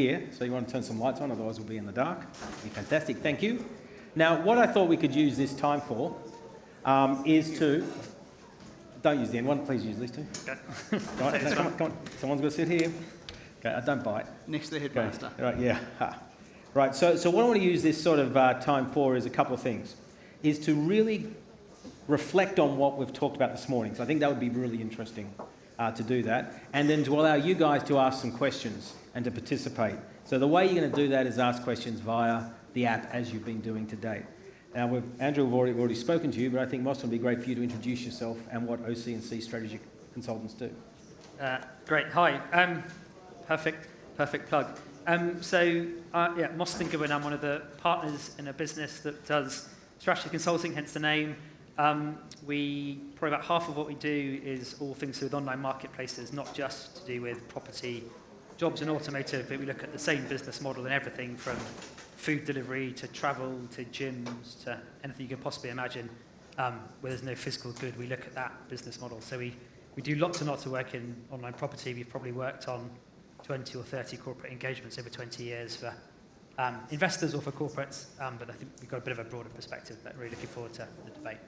here, so you want to turn some lights on, otherwise we'll be in the dark. Be fantastic, thank you. Now, what I thought we could use this time for is to... Don't use the end one, please use these two. Okay. Come on. Someone's got to sit here. Okay, don't bite. Next to the headmaster. Okay. Right, yeah. Right, so what I want to use this sort of time for is a couple of things. Is to really reflect on what we've talked about this morning. So I think that would be really interesting to do that. And then to allow you guys to ask some questions and to participate. So the way you're going to do that is ask questions via the app as you've been doing to date. Now, Andrew, we've already spoken to you, but I think Mostyn would be great for you to introduce yourself and what OC&C strategy consultants do. Great. Hi. Perfect plug. Mostyn Goodwin. I'm one of the partners in a business that does strategy consulting, hence the name. Probably about half of what we do is all things to do with online marketplaces, not just to do with property, jobs and automotive, but we look at the same business model and everything from food delivery to travel to gyms to anything you can possibly imagine where there's no physical good. We look at that business model. So we do lots and lots of work in online property. We've probably worked on 20 or 30 corporate engagements over 20 years for investors or for corporates, but I think we've got a bit of a broader perspective, but really looking forward to the debate.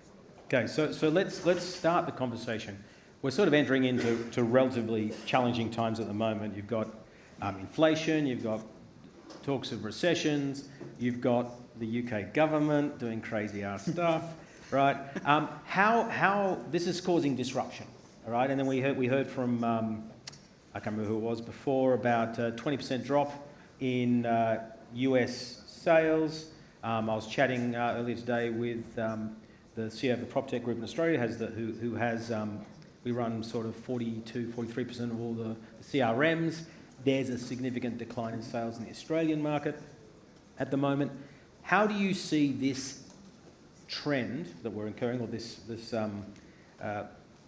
Okay, so let's start the conversation. We're sort of entering into relatively challenging times at the moment. You've got inflation, you've got talks of recessions, you've got the UK government doing crazy ass stuff, right? How this is causing disruption, all right? And then we heard from I can't remember who it was before about 20% drop in US sales. I was chatting earlier today with the CEO of the PropTech group in Australia, who has we run sort of 42-43% of all the CRMs. There's a significant decline in sales in the Australian market at the moment. How do you see this trend that we're incurring, or this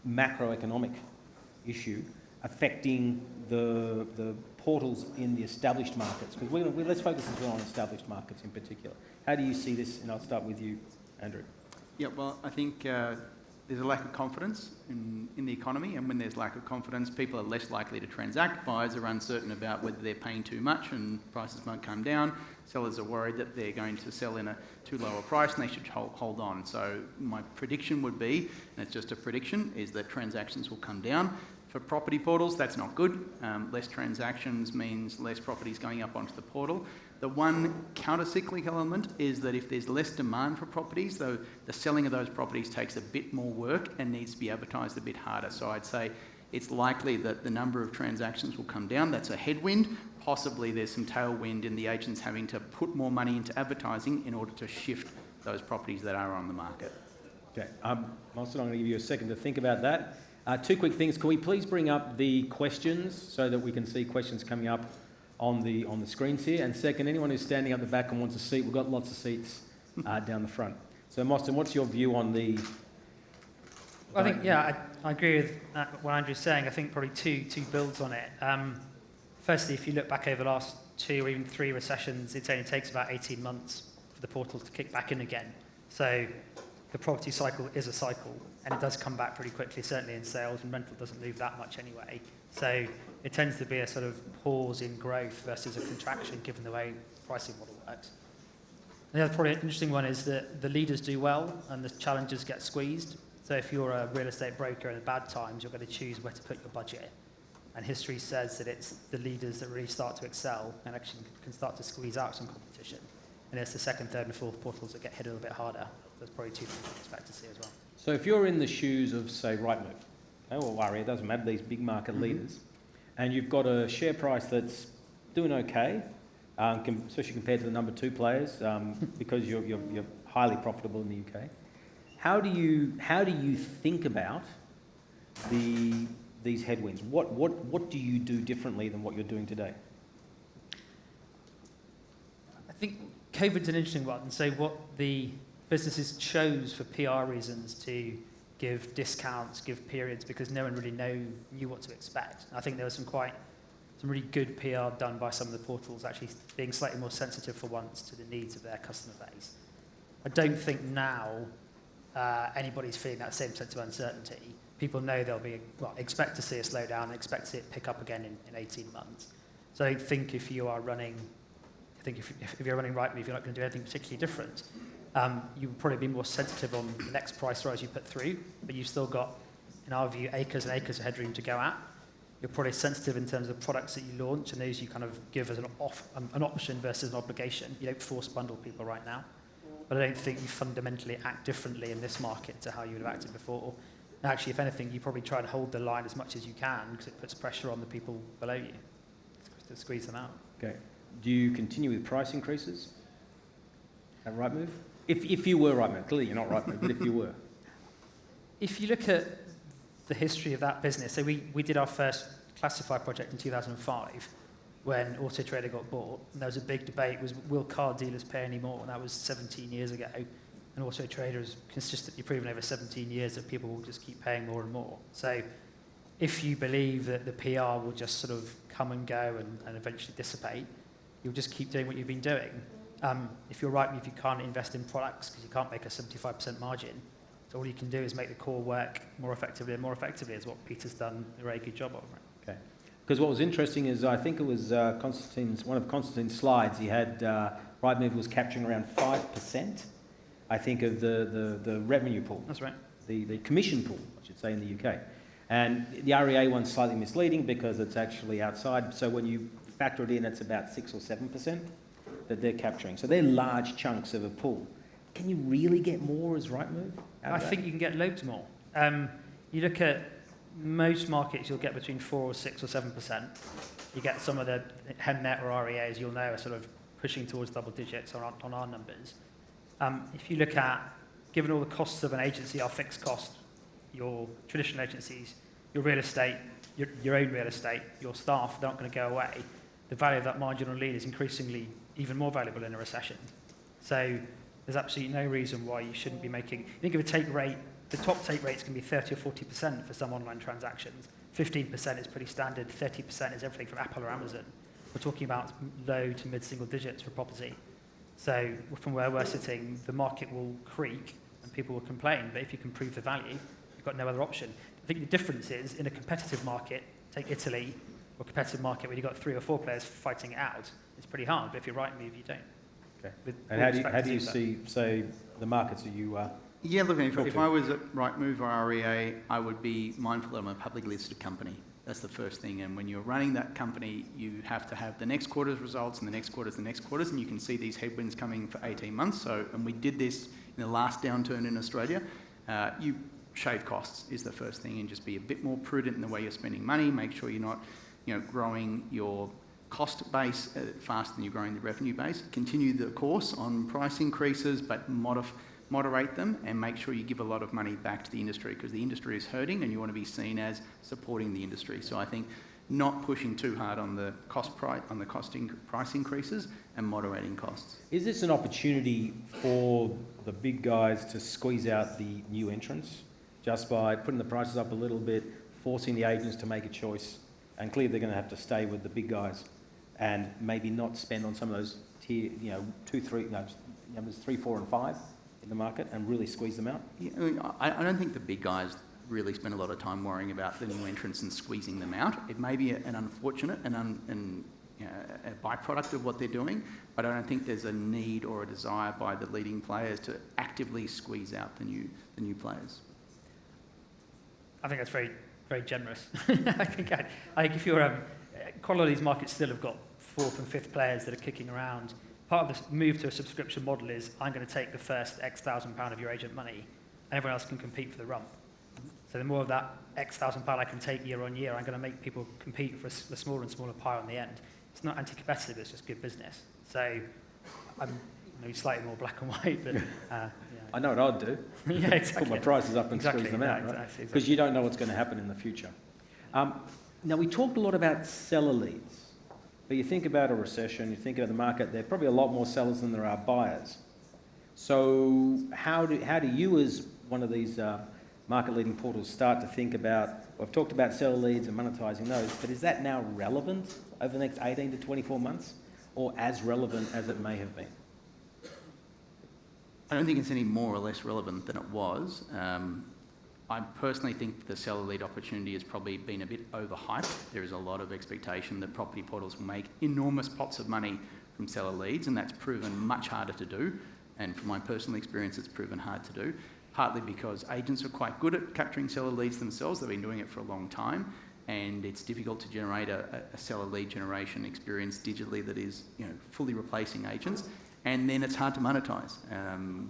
macroeconomic issue, affecting the portals in the established markets? Because let's focus as well on established markets in particular. How do you see this? And I'll start with you, Andrew. Yeah, well, I think there's a lack of confidence in the economy, and when there's lack of confidence, people are less likely to transact. Buyers are uncertain about whether they're paying too much and prices won't come down. Sellers are worried that they're going to sell in a too low a price and they should hold on. So my prediction would be, and it's just a prediction, is that transactions will come down. For property portals, that's not good. Less transactions means less properties going up onto the portal. The one counter-cyclical element is that if there's less demand for properties, though, the selling of those properties takes a bit more work and needs to be advertised a bit harder. So I'd say it's likely that the number of transactions will come down. That's a headwind. Possibly there's some tailwind in the agents having to put more money into advertising in order to shift those properties that are on the market. Okay, Mostyn, I'm going to give you a second to think about that. Two quick things. Can we please bring up the questions so that we can see questions coming up on the screens here? And second, anyone who's standing up the back and wants a seat, we've got lots of seats down the front. So Mostyn, what's your view on the... Well, I think, I agree with what Andrew's saying. I think probably two builds on it. Firstly, if you look back over the last 2 or even 3 recessions, it only takes about 18 months for the portals to kick back in again. So the property cycle is a cycle, and it does come back pretty quickly, certainly in sales, and rental doesn't move that much anyway. So it tends to be a sort of pause in growth versus a contraction, given the way the pricing model works. And the other probably interesting one is that the leaders do well, and the challengers get squeezed. So if you're a real estate broker in the bad times, you're going to choose where to put your budget. And history says that it's the leaders that really start to excel and actually can start to squeeze out some competition. And it's the second, third, and fourth portals that get hit a little bit harder. There's probably 2 things to expect to see as well. So if you're in the shoes of, say, Rechtman, or worry, it doesn't matter, these big market leaders, and you've got a share price that's doing okay, especially compared to the number 2 players, because you're highly profitable in the UK. How do you think about these headwinds? What do you do differently than what you're doing today? I think COVID's an interesting one. And so what the businesses chose for PR reasons to give discounts, give periods, because no one really knew what to expect. I think there was some really good PR done by some of the portals, actually being slightly more sensitive for once to the needs of their customer base. I don't think now anybody's feeling that same sense of uncertainty. People know expect to see a slowdown, expect to see it pick up again in 18 months. So I don't think if you're running Rightmove, you're not going to do anything particularly different. You would probably be more sensitive on the next price rise you put through, but you've still got, in our view, acres and acres of headroom to go at. You're probably sensitive in terms of products that you launch and those you kind of give as an option versus an obligation. You don't force bundle people right now. But I don't think you fundamentally act differently in this market to how you would have acted before. And actually, if anything, you probably try and hold the line as much as you can because it puts pressure on the people below you to squeeze them out. Okay. Do you continue with price increases at Rightmove? If you were Rightmove, clearly you're not Rightmove, but if you were. If you look at the history of that business, so we did our first classified project in 2005 when Auto Trader got bought, and there was a big debate, will car dealers pay any more? And that was 17 years ago. And Auto Trader has consistently proven over 17 years that people will just keep paying more and more. So if you believe that the PR will just sort of come and go and eventually dissipate, you'll just keep doing what you've been doing. If you're Rightmove, you can't invest in products because you can't make a 75% margin. So all you can do is make the core work more effectively and more effectively, is what Peter's done a very good job of. Okay. Because what was interesting is I think it was one of Constantine's slides, he had Rightmove was capturing around 5%, I think, of the revenue pool. That's right. The commission pool, I should say, in the UK. And the REA one's slightly misleading because it's actually outside. So when you factor it in, it's about 6 or 7% that they're capturing. So they're large chunks of a pool. Can you really get more as Rightmove? I think you can get loads more. You look at most markets, you'll get between 4 or 6 or 7%. You get some of the Hemnet or REAs, you'll know, are sort of pushing towards double digits on our numbers. If you look at, given all the costs of an agency are fixed cost, your traditional agencies, your real estate, your own real estate, your staff, they're not going to go away. The value of that marginal lead is increasingly even more valuable in a recession. So there's absolutely no reason why you shouldn't be making... You think of a take rate, the top take rates can be 30 or 40% for some online transactions. 15% is pretty standard. 30% is everything from Apple or Amazon. We're talking about low to mid-single digits for property. So from where we're sitting, the market will creak and people will complain. But if you can prove the value, you've got no other option. I think the difference is, in a competitive market, take Italy, or competitive market where you've got 3 or 4 players fighting it out, it's pretty hard. But if you're Rightmove, you don't. Okay. And how do you see, say, the markets that you Yeah, look, if I was at Rightmove or REA, I would be mindful that I'm a publicly listed company. That's the first thing. And when you're running that company, you have to have the next quarter's results and the next quarter's, and you can see these headwinds coming for 18 months. So, and we did this in the last downturn in Australia. You shave costs is the first thing, and just be a bit more prudent in the way you're spending money. Make sure you're not, growing your cost base faster than you're growing the revenue base. Continue the course on price increases, but moderate them, and make sure you give a lot of money back to the industry, because the industry is hurting and you want to be seen as supporting the industry. So I think not pushing too hard on the price increases and moderating costs. Is this an opportunity for the big guys to squeeze out the new entrants just by putting the prices up a little bit, forcing the agents to make a choice? And clearly they're going to have to stay with the big guys and maybe not spend on some of those tier, 2, 3, numbers 3, 4 and 5 in the market, and really squeeze them out? Yeah, I don't think the big guys really spend a lot of time worrying about the new entrants and squeezing them out. It may be an unfortunate and a byproduct of what they're doing, but I don't think there's a need or a desire by the leading players to actively squeeze out the new players. I think that's very, very generous. I think if you're quite a lot of these markets still have got 4th and 5th players that are kicking around. Part of the move to a subscription model is, I'm going to take the first X £1,000 of your agent money, and everyone else can compete for the rump. So the more of that X £1,000 I can take year on year, I'm going to make people compete for a smaller and smaller pie on the end. It's not anti-competitive, it's just good business. So I'm slightly more black and white, but yeah. I know what I'd do. Yeah, exactly. Put my prices up and squeeze them out, right? Exactly. Because you don't know what's going to happen in the future. Now, we talked a lot about seller leads, but you think about a recession, you think about the market, there are probably a lot more sellers than there are buyers. So how do you, as one of these market-leading portals, start to think about, we've talked about seller leads and monetizing those, but is that now relevant over the next 18 to 24 months, or as relevant as it may have been? I don't think it's any more or less relevant than it was. I personally think the seller lead opportunity has probably been a bit overhyped. There is a lot of expectation that property portals will make enormous pots of money from seller leads, and that's proven much harder to do. And from my personal experience, it's proven hard to do, partly because agents are quite good at capturing seller leads themselves. They've been doing it for a long time, and it's difficult to generate a seller lead generation experience digitally that is, fully replacing agents. And then it's hard to monetize.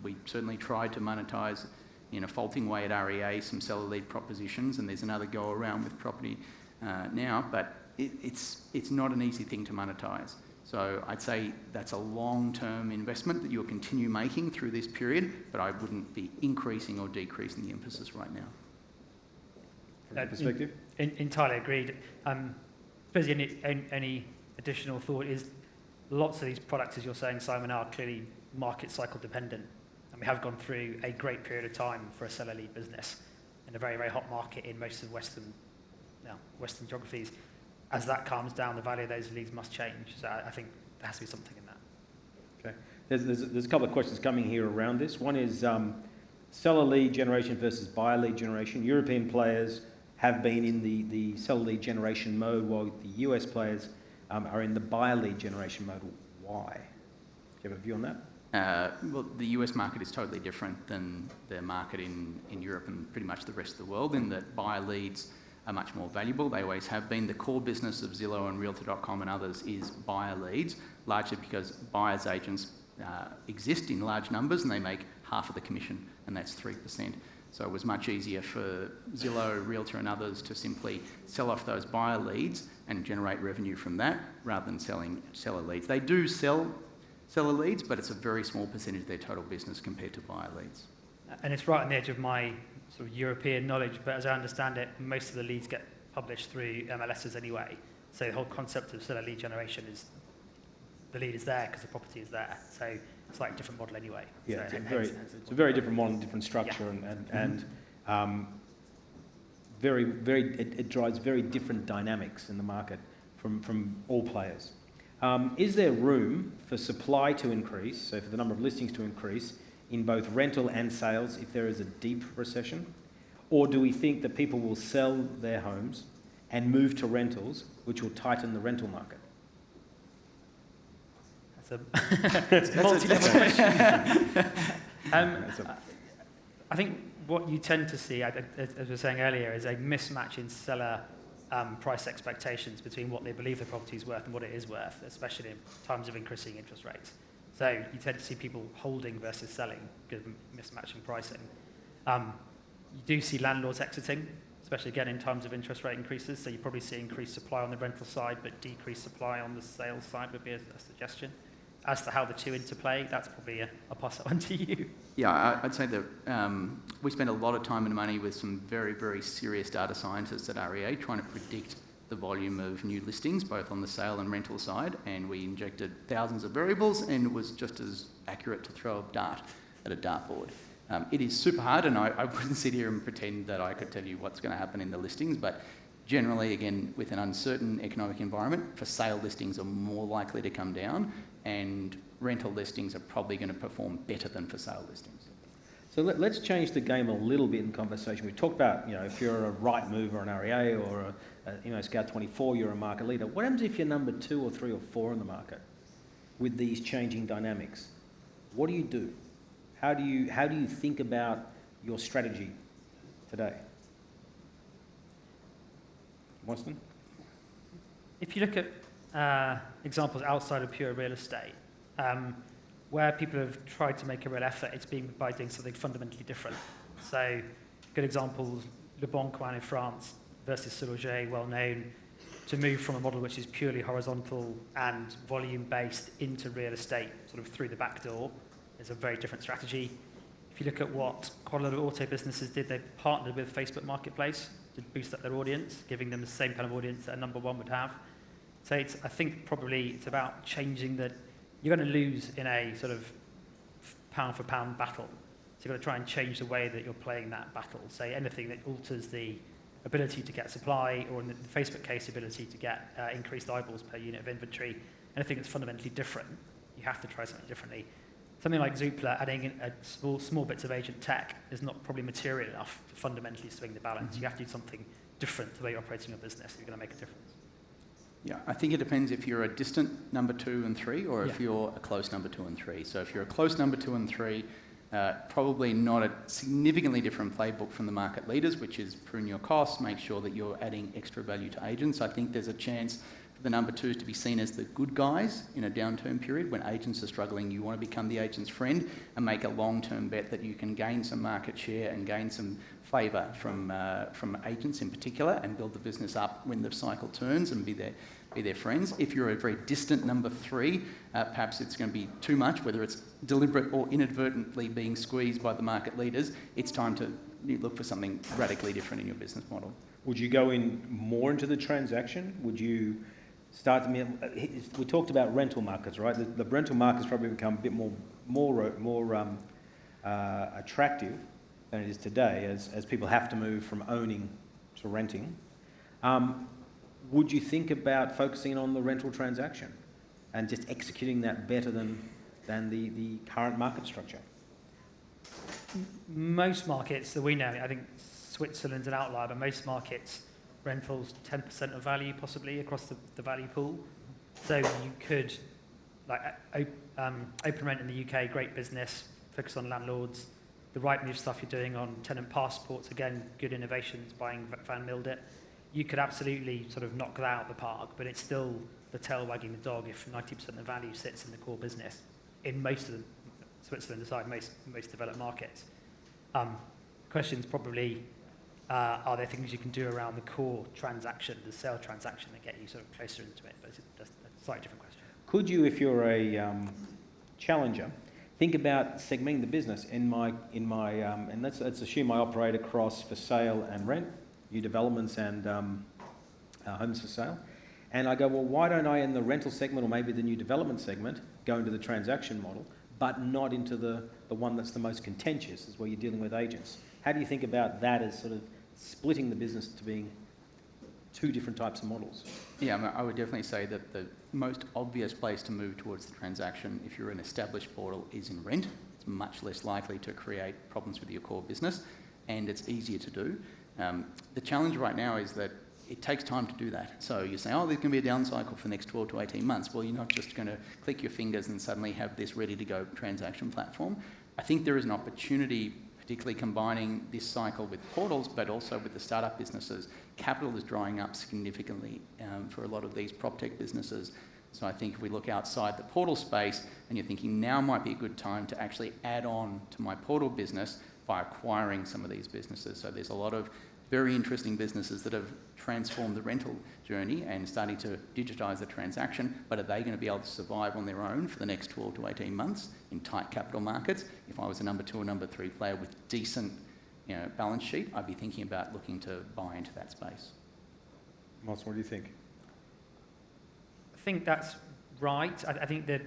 We certainly tried to monetize in a faulting way at REA some seller lead propositions, and there's another go around with property now, but it's not an easy thing to monetize. So I'd say that's a long-term investment that you'll continue making through this period, but I wouldn't be increasing or decreasing the emphasis right now. From that perspective? Entirely agreed. Suppose any additional thought is lots of these products, as you're saying, Simon, are clearly market cycle dependent. And we have gone through a great period of time for a seller lead business in a very, very hot market in most of Western geographies. As that calms down, the value of those leads must change. So I think there has to be something in that. Okay. There's a couple of questions coming here around this. One is seller lead generation versus buyer lead generation. European players have been in the seller lead generation mode, while the US players are in the buyer lead generation mode. Why? Do you have a view on that? Well, the US market is totally different than the market in Europe and pretty much the rest of the world, in that buyer leads are much more valuable. They always have been. The core business of Zillow and Realtor.com and others is buyer leads, largely because buyers agents exist in large numbers and they make half of the commission, and that's 3%. So it was much easier for Zillow, Realtor and others to simply sell off those buyer leads and generate revenue from that rather than selling seller leads. They do sell seller leads, but it's a very small percentage of their total business compared to buyer leads. And it's right on the edge of my sort of European knowledge, but as I understand it, most of the leads get published through MLSs anyway. So the whole concept of seller lead generation is the lead is there because the property is there. So it's like a different model anyway. Yeah, so it's a very different model, different structure, it drives very different dynamics in the market from all players. Is there room for supply to increase, so for the number of listings to increase, in both rental and sales if there is a deep recession? Or do we think that people will sell their homes and move to rentals, which will tighten the rental market? That's a multi-level question. I think what you tend to see, as we were saying earlier, is a mismatch in seller price expectations between what they believe the property is worth and what it is worth, especially in times of increasing interest rates. So you tend to see people holding versus selling because of mismatching pricing. You do see landlords exiting, especially again in times of interest rate increases. So you probably see increased supply on the rental side, but decreased supply on the sales side would be a suggestion. As to how the two interplay, that's probably I'll pass that on to you. Yeah, I'd say that we spend a lot of time and money with some very, very serious data scientists at REA trying to predict the volume of new listings, both on the sale and rental side, and we injected thousands of variables, and it was just as accurate to throw a dart at a dartboard. It is super hard, and I wouldn't sit here and pretend that I could tell you what's going to happen in the listings, but generally, again, with an uncertain economic environment, for sale listings are more likely to come down, and rental listings are probably going to perform better than for sale listings. So let's change the game a little bit in conversation. We talked about, if you're a Rightmove or an REA or a Scout24, you're a market leader. What happens if you're number 2 or 3 or 4 in the market with these changing dynamics? What do you do? How do you think about your strategy today? Mostyn? If you look at examples outside of pure real estate, where people have tried to make a real effort, it's been by doing something fundamentally different. So, good examples, Le Bon Coin in France versus Sologer, well known, to move from a model which is purely horizontal and volume-based into real estate, sort of through the back door, is a very different strategy. If you look at what quite a lot of auto businesses did, they partnered with Facebook Marketplace to boost up their audience, giving them the same kind of audience that a number one would have. So I think probably it's about changing that. You're going to lose in a sort of pound for pound battle. So you've got to try and change the way that you're playing that battle. Say anything that alters the ability to get supply, or in the Facebook case, ability to get increased eyeballs per unit of inventory. Anything that's fundamentally different, you have to try something differently. something like Zoopla adding in a small bits of agent tech is not probably material enough to fundamentally swing the balance. You have to do something different to the way you're operating your business if you're going to make a difference. Yeah, I think it depends if you're a distant number 2 and 3 or if you're a close number 2 and 3. So if you're a close number 2 and 3, probably not a significantly different playbook from the market leaders, which is prune your costs, make sure that you're adding extra value to agents. I think there's a chance for the number 2s to be seen as the good guys in a downturn period. When agents are struggling, you want to become the agent's friend and make a long-term bet that you can gain some market share and gain some favour from agents in particular and build the business up when the cycle turns and be their friends. If you're a very distant number 3, perhaps it's going to be too much, whether it's deliberate or inadvertently being squeezed by the market leaders. It's time to look for something radically different in your business model. Would you go in more into the transaction? Would you start to... We talked about rental markets, right? The rental market's probably become a bit more attractive than it is today as people have to move from owning to renting. Would you think about focusing on the rental transaction and just executing that better than the current market structure? Most markets that we know, I think Switzerland's an outlier, but most markets, rentals 10% of value possibly across the value pool. So you could, like Open Rent in the UK, great business, focus on landlords. The Rightmove stuff you're doing on tenant passports, again, good innovations, buying Van Mildert. You could absolutely sort of knock that out of the park, but it's still the tail wagging the dog if 90% of the value sits in the core business in most of the Switzerland aside, most developed markets. Questions probably, are there things you can do around the core transaction, the sale transaction that get you sort of closer into it? But that's a slightly different question. Could you, if you're a challenger, think about segmenting the business and let's assume I operate across for sale and rent, new developments and homes for sale. And I go, well, why don't I in the rental segment or maybe the new development segment go into the transaction model, but not into the one that's the most contentious, is where you're dealing with agents. How do you think about that as sort of splitting the business to being two different types of models? Yeah, I would definitely say that the most obvious place to move towards the transaction, if you're an established portal, is in rent. It's much less likely to create problems with your core business, and it's easier to do. The challenge right now is that it takes time to do that. So you say, oh, there's going to be a down cycle for the next 12 to 18 months. Well, you're not just going to click your fingers and suddenly have this ready-to-go transaction platform. I think there is an opportunity, particularly combining this cycle with portals, but also with the startup businesses. Capital is drying up significantly for a lot of these PropTech businesses. So I think if we look outside the portal space and you're thinking now might be a good time to actually add on to my portal business by acquiring some of these businesses. So there's a lot of very interesting businesses that have transformed the rental journey and starting to digitise the transaction, but are they going to be able to survive on their own for the next 12 to 18 months in tight capital markets? If I was a number 2 or number 3 player with decent balance sheet, I'd be thinking about looking to buy into that space. Mostyn, what do you think? I think that's right. I think that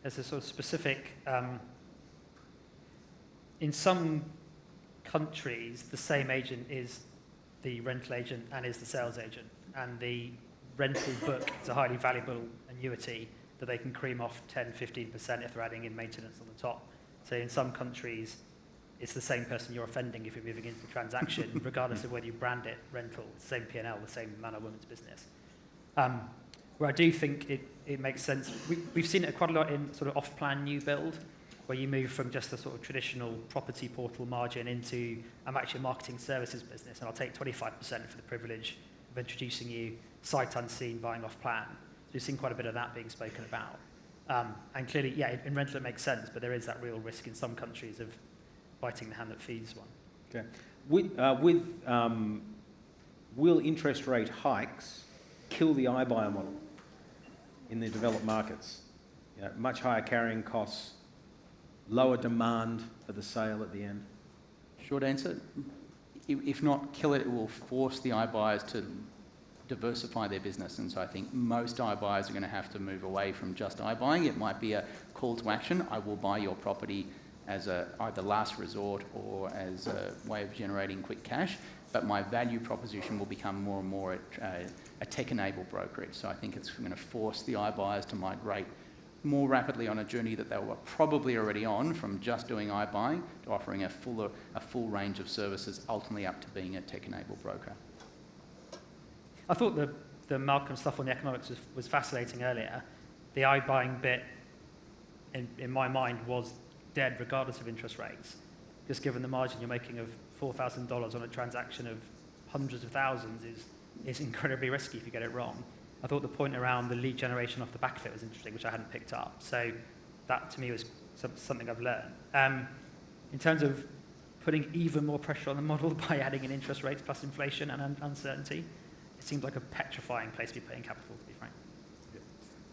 there's a sort of specific... in some countries, the same agent is the rental agent and is the sales agent. And the rental book is a highly valuable annuity that they can cream off 10, 15% if they're adding in maintenance on the top. So in some countries, it's the same person you're offending if you're moving into the transaction, regardless of whether you brand it rental, same P&L, the same man or woman's business. Where I do think it makes sense, we've seen it quite a lot in sort of off-plan new build, where you move from just a sort of traditional property portal margin into, I'm actually a marketing services business, and I'll take 25% for the privilege of introducing you sight unseen, buying off plan. So we've seen quite a bit of that being spoken about. And clearly, yeah, in rental it makes sense, but there is that real risk in some countries of biting the hand that feeds one. Okay. Will interest rate hikes kill the iBuyer model in the developed markets? Much higher carrying costs, lower demand for the sale at the end? Short answer, if not kill it, it will force the iBuyers to diversify their business. And so I think most iBuyers are going to have to move away from just iBuying. It might be a call to action. I will buy your property as either last resort or as a way of generating quick cash. But my value proposition will become more and more a tech-enabled brokerage. So I think it's going to force the iBuyers to migrate more rapidly on a journey that they were probably already on, from just doing iBuying to offering a full range of services, ultimately up to being a tech-enabled broker. I thought the Malcolm stuff on the economics was fascinating earlier. The iBuying bit, in my mind, was dead regardless of interest rates. Just given the margin you're making of $4,000 on a transaction of hundreds of thousands is incredibly risky if you get it wrong. I thought the point around the lead generation off the back of it was interesting, which I hadn't picked up. So that, to me, was something I've learned. In terms of putting even more pressure on the model by adding in interest rates plus inflation and uncertainty, it seems like a petrifying place to be putting capital, to be frank.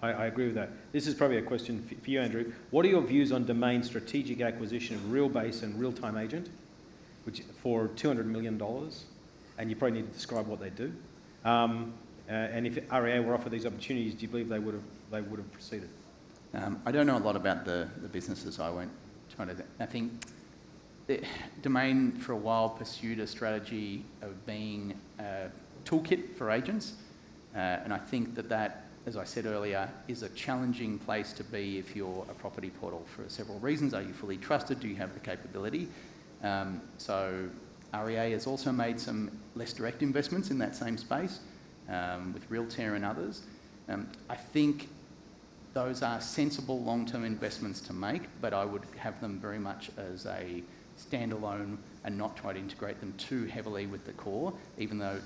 I agree with that. This is probably a question for you, Andrew. What are your views on Domain's strategic acquisition of Realbase and Real-Time Agent, which for $200 million? And you probably need to describe what they do. And if REA were offered these opportunities, do you believe they would have proceeded? I don't know a lot about the businesses. I won't try to. I think Domain for a while pursued a strategy of being a toolkit for agents, and I think that, as I said earlier, is a challenging place to be if you're a property portal for several reasons. Are you fully trusted? Do you have the capability? So REA has also made some less direct investments in that same space with Realtair and others. I think those are sensible long-term investments to make, but I would have them very much as a standalone and not try to integrate them too heavily with the core, even though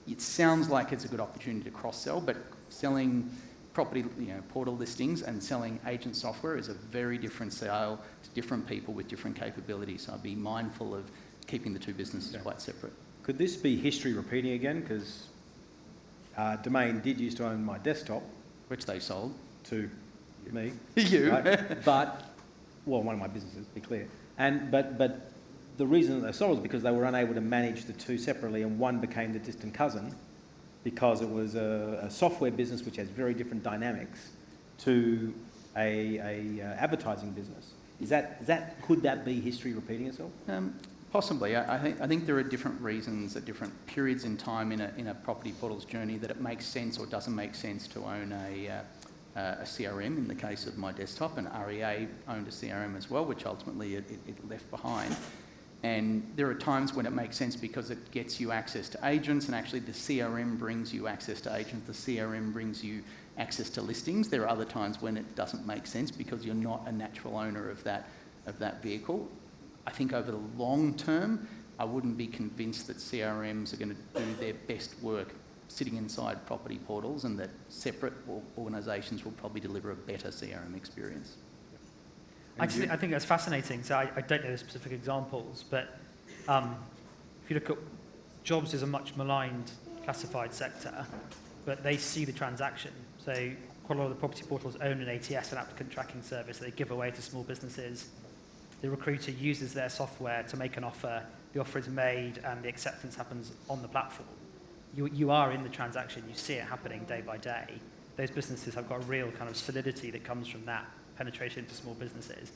it sounds like it's a good opportunity to cross-sell, but selling property, portal listings and selling agent software is a very different sale to different people with different capabilities. So I'd be mindful of keeping the two businesses quite separate. Could this be history repeating again? Because Domain did used to own My Desktop, Which they sold. to me. You. Right? But, well, one of my businesses, to be clear. But the reason that they sold was because they were unable to manage the two separately, and one became the distant cousin because it was a software business which has very different dynamics to a advertising business. Could that be history repeating itself? Possibly. I think there are different reasons at different periods in time in a property portal's journey that it makes sense or doesn't make sense to own a CRM in the case of My Desktop, and REA owned a CRM as well, which ultimately it left behind. And there are times when it makes sense because it gets you access to agents, and actually the CRM brings you access to agents, the CRM brings you access to listings. There are other times when it doesn't make sense because you're not a natural owner of that vehicle. I think over the long term, I wouldn't be convinced that CRMs are going to do their best work sitting inside property portals, and that separate organisations will probably deliver a better CRM experience. I think that's fascinating. So I don't know the specific examples, but if you look at jobs is a much maligned classified sector, but they see the transaction. So quite a lot of the property portals own an ATS, an applicant tracking service, that they give away to small businesses. The recruiter uses their software to make an offer, the offer is made, and the acceptance happens on the platform. You are in the transaction, you see it happening day by day. Those businesses have got a real kind of solidity that comes from that penetration into small businesses.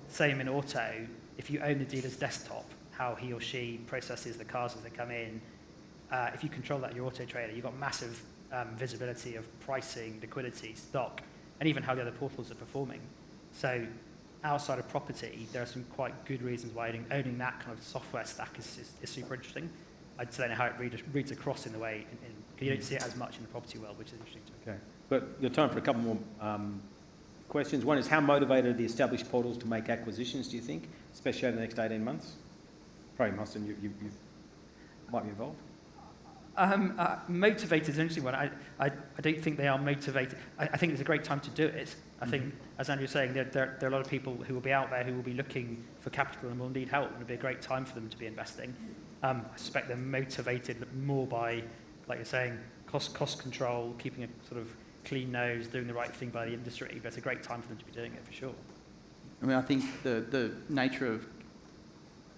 Same in auto, if you own the dealer's desktop, how he or she processes the cars as they come in, if you control that, your auto trader, you've got massive visibility of pricing, liquidity, stock, and even how the other portals are performing. So outside of property, there are some quite good reasons why owning that kind of software stack is super interesting. I just don't know how it reads across in the way, you don't see it as much in the property world, which is interesting too. Okay. But you've got time for a couple more questions. One is, how motivated are the established portals to make acquisitions, do you think, especially over the next 18 months? Probably Mostyn, you might be involved. Motivated is an interesting one. I don't think they are motivated. I think it's a great time to do it. I think, as Andrew was saying, there are a lot of people who will be out there who will be looking for capital and will need help, and it'll be a great time for them to be investing. I suspect they're motivated more by, like you're saying, cost control, keeping a sort of clean nose, doing the right thing by the industry, but it's a great time for them to be doing it, for sure. I mean, I think the nature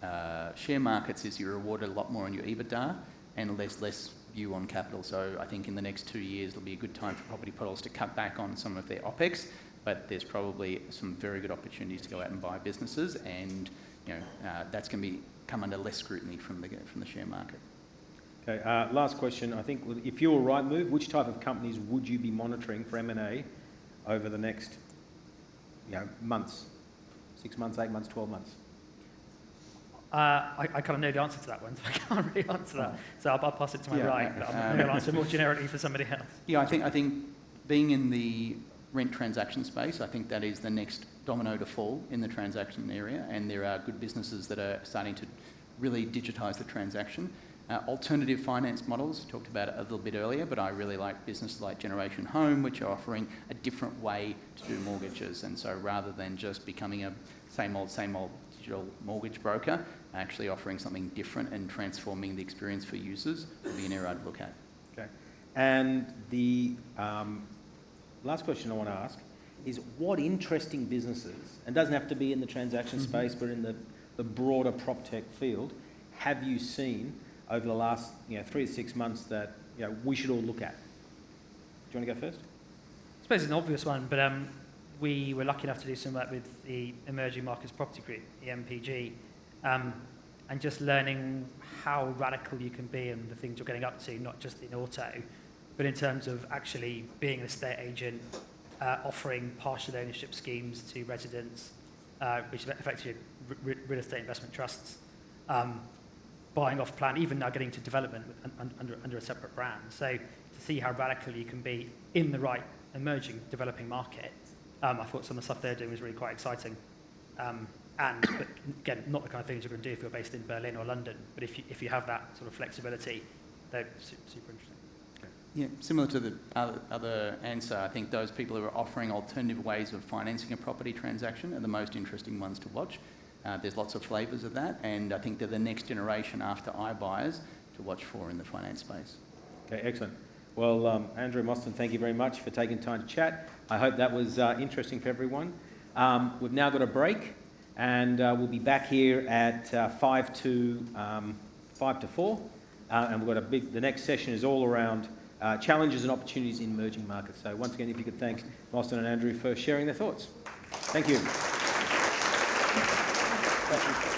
of share markets is you're rewarded a lot more on your EBITDA and less view on capital. So I think in the next 2 years, it'll be a good time for property portals to cut back on some of their OPEX, but there's probably some very good opportunities to go out and buy businesses, and that's going to come under less scrutiny from the share market. Okay, last question. I think if you were Rightmove, which type of companies would you be monitoring for M&A over the next, months? 6 months, 8 months, 12 months? I kind of know the answer to that one, so I can't really answer that. So I'll pass it to my right, but I'm going to answer more generically for somebody else. Yeah, I think being in the rent transaction space, I think that is the next domino to fall in the transaction area, and there are good businesses that are starting to really digitise the transaction. Alternative finance models, talked about it a little bit earlier, but I really like businesses like Generation Home, which are offering a different way to do mortgages. And so rather than just becoming a same old digital mortgage broker, actually offering something different and transforming the experience for users would be an area I'd look at. Okay. And the last question I want to ask is, what interesting businesses, and doesn't have to be in the transaction space, but in the broader prop tech field, have you seen over the last 3 to 6 months that we should all look at? Do you want to go first? I suppose it's an obvious one, but we were lucky enough to do some work with the Emerging Markets Property Group, EMPG, and just learning how radical you can be and the things you're getting up to, not just in auto, but in terms of actually being an estate agent, offering partial ownership schemes to residents, which are effectively real estate investment trusts, buying off plan, even now getting to development under a separate brand. So to see how radical you can be in the right emerging developing market, I thought some of the stuff they're doing was really quite exciting. But again, not the kind of things you're going to do if you're based in Berlin or London, but if you have that sort of flexibility, they're super interesting. Yeah, similar to the other answer, I think those people who are offering alternative ways of financing a property transaction are the most interesting ones to watch. There's lots of flavours of that, and I think they're the next generation after iBuyers to watch for in the finance space. Okay, excellent. Well, Andrew Mostyn, thank you very much for taking time to chat. I hope that was interesting for everyone. We've now got a break, and we'll be back here at 5 to 4, and we've got the next session is all around challenges and opportunities in emerging markets. So once again, if you could thank Mostyn and Andrew for sharing their thoughts. Thank you. Thank you.